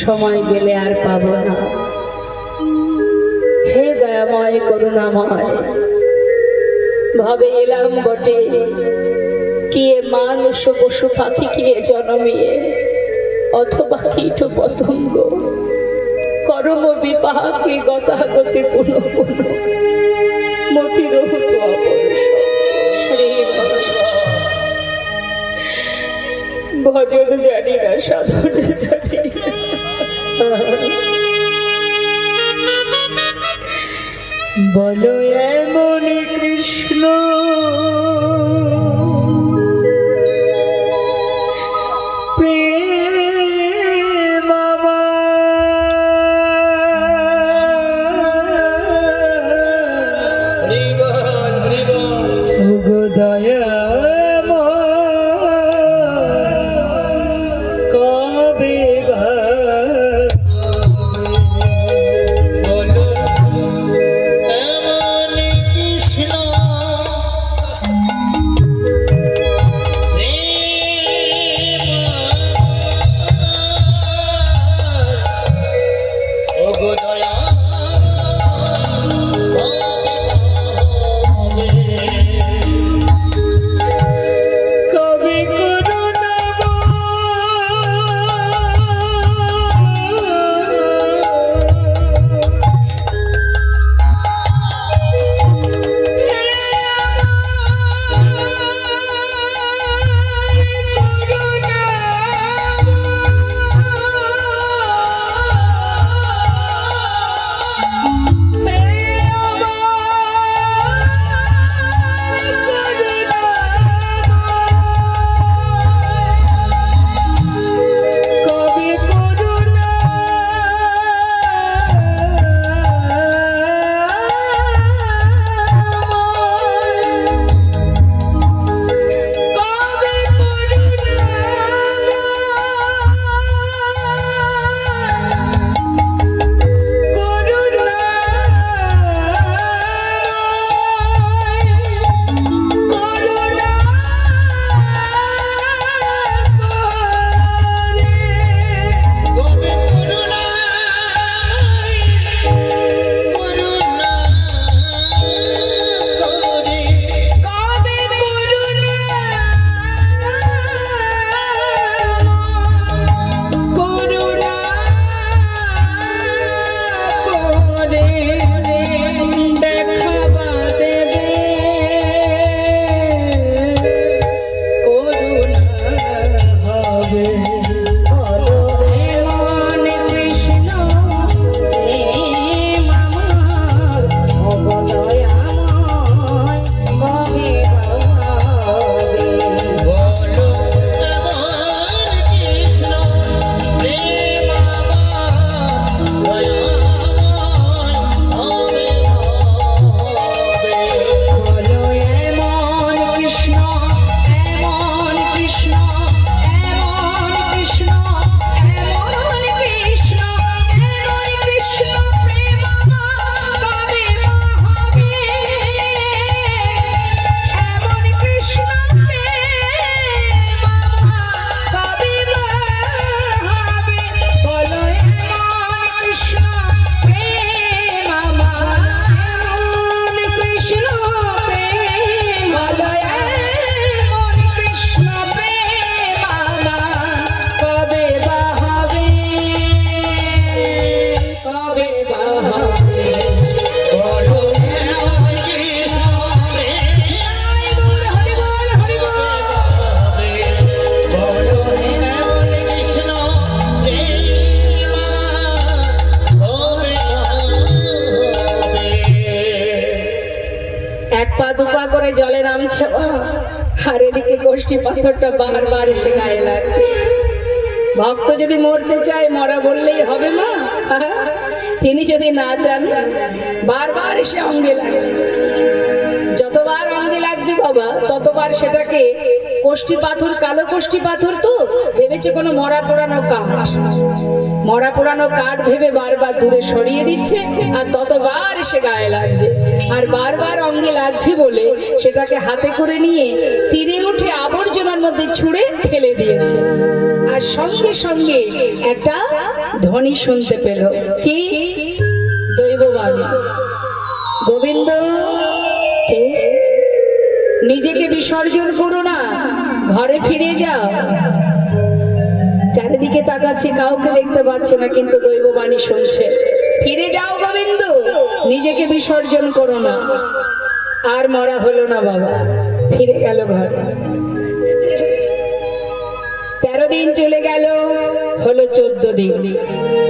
সময় গেলে আর পাবো না। হে দয়াময় করুণাময়, ভাবে এলাম বটে, কি মানুষ পশু পাখি কে জন্মিয়ে, অথবা কীট পতঙ্গ করম বিপাকে গতাগতি পুনঃ পুনঃ মতির ভজন জানি না, সাধন জানি না। বলো এমন কৃষ্ণ প্রেম গো দয়া দুপা করে জলে নামছে আর এদিকে গোষ্ঠী পাথরটা বারবার এসে গায়ে লাগছে। ভক্ত যদি মরতে চায় মরা বললেই হবে মা, তিনি যদি না চান বারবার এসে অঙ্গে লাগছে। যতবার অঙ্গে লাগছে বাবা ততবার সেটাকে কোষ্ঠী পাথর, কালো কোষ্ঠী পাথর তো ভেবেছে কোনো মরা পোড়ানো কাঠ, মরা পোড়ানো কাঠ ভেবে বারবার দূরে সরিয়ে দিচ্ছে আর ততবার এসে গায়ে লাগছে। আর বারবার অঙ্গে লাগছে বলে সেটাকে হাতে করে নিয়ে তীরে উঠে আবর্জনার মধ্যে ছুঁড়ে ফেলে দিয়েছে। আর সঙ্গে সঙ্গে একটা ধ্বনি শুনতে পেল। কি? দৈববাণী। গোবিন্দ, কে? নিজেকে বিসর্জন করো না, ঘরে ফিরে যাও। চারিদিকে তাকাচ্ছে, কাউকে দেখতে পাচ্ছে না, কিন্তু দৈববাণী শুনছে। ফিরে যাও গোবিন্দ, নিজেকে বিসর্জন করো না। আর মরা হলো না বাবা, ফিরে গেল ঘরে। 13 দিন চলে গেল, হলো 14 দিন,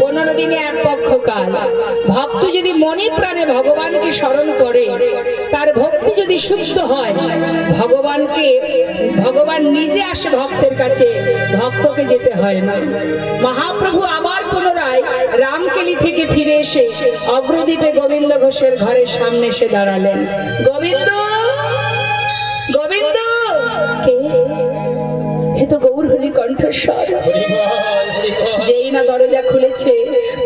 15 দিনে এক পক্ষ কাল। ভক্ত যদি মনে প্রাণে ভগবানকে স্মরণ করে, তার ভক্তি যদি শুদ্ধ হয়, ভগবান নিজে আসে ভক্তের কাছে, ভক্তকে যেতে হয় না। মহাপ্রভু আবার পুনরায় রামকেলি থেকে ফিরে এসে অগ্রদ্বীপে গোবিন্দ ঘোষের ঘরের সামনে এসে দাঁড়ালেন। গোবিন্দ, গোবিন্দ, কে? এ তো গৌর হরির কণ্ঠস্বর। যেই না দরজা খুলেছে,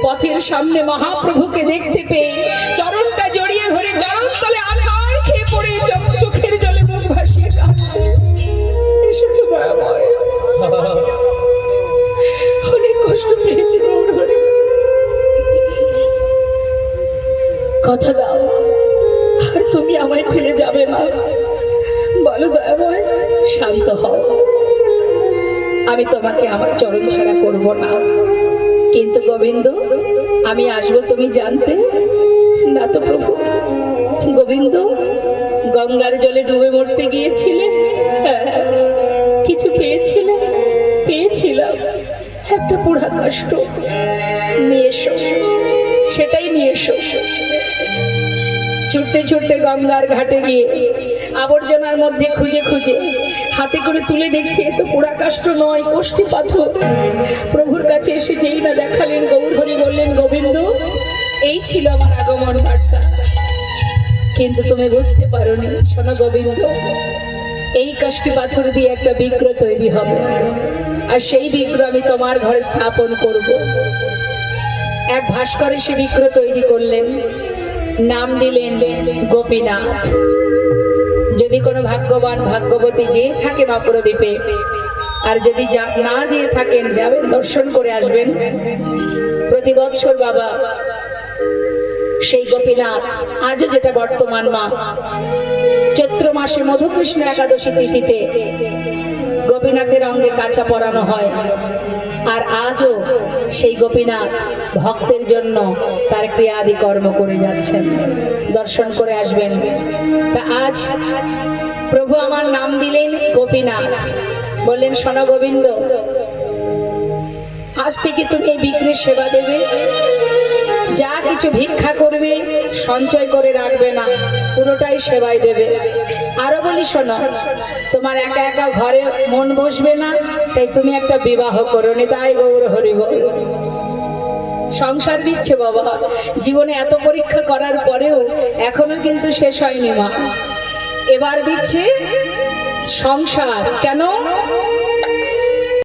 পথের সামনে মহাপ্রভুকে দেখতে পেয়ে চরণটা জড়িয়ে ধরে চরণ তলে আছাড় খেয়ে পড়ে চোখের জলে মুখ ভাসিয়ে কাঁদছে। এসেছে দয়াময়, অনেক কষ্ট পেয়েছে গৌর হরি, কথা দাও আর তুমি আমায় ফেলে যাবে না। বলো দয়াময়, শান্ত হও, আমি তোমাকে আমার চরণ ছাড়া করব না। কিন্তু গোবিন্দ, আমি আসবো তুমি জানতে না তো প্রভু। গোবিন্দ, গঙ্গার জলে ডুবে মরতে গিয়েছিলে, কিছু পেয়েছিলে? পেয়েছিলাম, একটা পুরা কষ্ট। নিয়ে এসো, সেটাই নিয়ে এসো। ছুটতে ছুটতে গঙ্গার ঘাটে গিয়ে আবর্জনার মধ্যে খুঁজে খুঁজে হাতে করে তুলে দেখছে, এ তো পোড়া কাষ্ঠ নয়, কোষ্ঠী পাথর। প্রভুর কাছে এসে যেই না দেখালেন, গৌর হরি বললেন, গোবিন্দ, এই ছিল আমার আগমন বার্তা, কিন্তু তুমি বুঝতে পারোনি। শোনো গোবিন্দ, এই কাষ্ঠী পাথর দিয়ে একটা বিগ্রহ তৈরি হবে, আর সেই বিগ্রহ আমি তোমার ঘরে স্থাপন করব। এক ভাস্করে সে বিগ্রহ তৈরি করলেন, নাম দিলেন গোপীনাথ। যদি কোনো ভাগ্যবান ভাগ্যবতী যে থাকেন অগ্রদ্বীপে, আর যদি না যেয়ে থাকেন, যাবেন, দর্শন করে আসবেন। প্রতি বৎসর বাবা সেই গোপীনাথ, আজও যেটা বর্তমান মা, চৈত্র মাসে মধুকৃষ্ণ একাদশী তিথিতে গোপীনাথের অঙ্গে কাঁচা পরানো হয়। আর আজও সেই গোপীনাথ ভক্তের জন্য তার ক্রিয়াদি কর্ম করে যাচ্ছেন, দর্শন করে আসবেন। তা আজ প্রভু আমার নাম দিলেন গোপীনাথ, বললেন, শোনো গোবিন্দ, আজ থেকে তুমি এই বিগ্রহের সেবা দেবে, যা কিছু ভিক্ষা করবে সঞ্চয় করে রাখবে না, পুরোটাই সেবায় দেবে। আরো বলি, শোনো, তোমার একা একা ঘরে মন বসবে না, তাই তুমি একটা বিবাহ করো। তাই গৌর হরি বল। সংসার দিচ্ছে বাবা, জীবনে এত পরীক্ষা করার পরেও এখনো কিন্তু শেষ হয়নি মা। এবার দিচ্ছে সংসার। কেন?